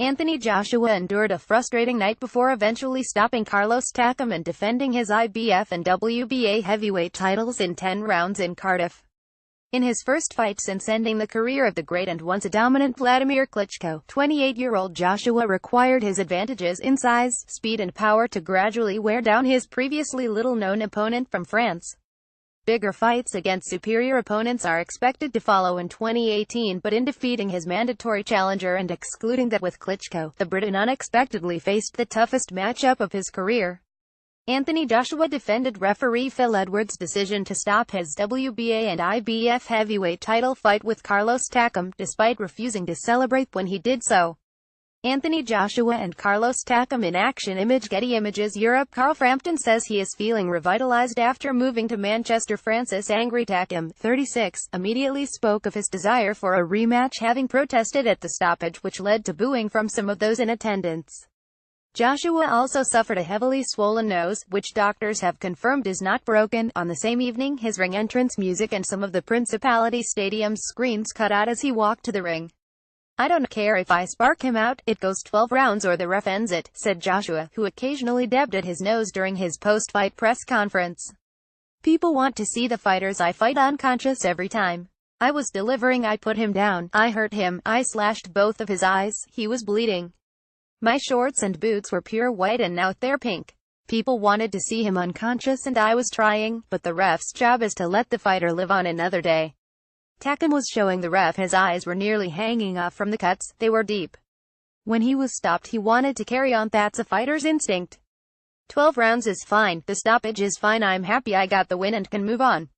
Anthony Joshua endured a frustrating night before eventually stopping Carlos Takam and defending his IBF and WBA heavyweight titles in 10 rounds in Cardiff. In his first fight since ending the career of the great and once a dominant Vladimir Klitschko, 28-year-old Joshua required his advantages in size, speed and power to gradually wear down his previously little-known opponent from France. Bigger fights against superior opponents are expected to follow in 2018, but in defeating his mandatory challenger and excluding that with Klitschko, the Briton unexpectedly faced the toughest matchup of his career. Anthony Joshua defended referee Phil Edwards' decision to stop his WBA and IBF heavyweight title fight with Carlos Takam, despite refusing to celebrate when he did so. Anthony Joshua and Carlos Takam in action. Image Getty Images Europe. Carl Frampton says he is feeling revitalized after moving to Manchester. Francis Angry Takam, 36, immediately spoke of his desire for a rematch, having protested at the stoppage, which led to booing from some of those in attendance. Joshua also suffered a heavily swollen nose, which doctors have confirmed is not broken. On the same evening, his ring entrance music and some of the Principality Stadium's screens cut out as he walked to the ring. "I don't care if I spark him out, it goes 12 rounds or the ref ends it," said Joshua, who occasionally dabbed at his nose during his post-fight press conference. "People want to see the fighters I fight unconscious every time. I was delivering, I put him down, I hurt him, I slashed both of his eyes, he was bleeding. My shorts and boots were pure white and now they're pink. People wanted to see him unconscious and I was trying, but the ref's job is to let the fighter live on another day." Takam was showing the ref his eyes were nearly hanging off from the cuts, they were deep. When he was stopped he wanted to carry on. "That's a fighter's instinct. 12 rounds is fine, the stoppage is fine, I'm happy I got the win and can move on."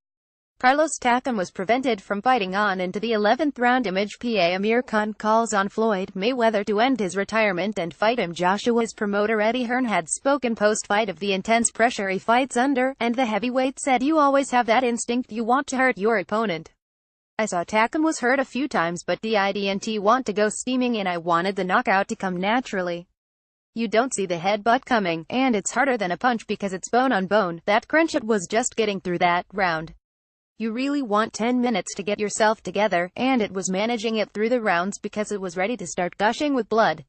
Carlos Takam was prevented from fighting on into the 11th round. Image PA Amir Khan calls on Floyd Mayweather to end his retirement and fight him. Joshua's promoter Eddie Hearn had spoken post-fight of the intense pressure he fights under, and the heavyweight said, "You always have that instinct, you want to hurt your opponent. I saw Takam was hurt a few times but didn't want to go steaming and I wanted the knockout to come naturally. You don't see the headbutt coming, and it's harder than a punch because it's bone on bone. That crunch, it was just getting through that round. You really want 10 minutes to get yourself together, and it was managing it through the rounds because it was ready to start gushing with blood.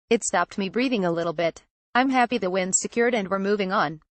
It stopped me breathing a little bit. I'm happy the win's secured and we're moving on."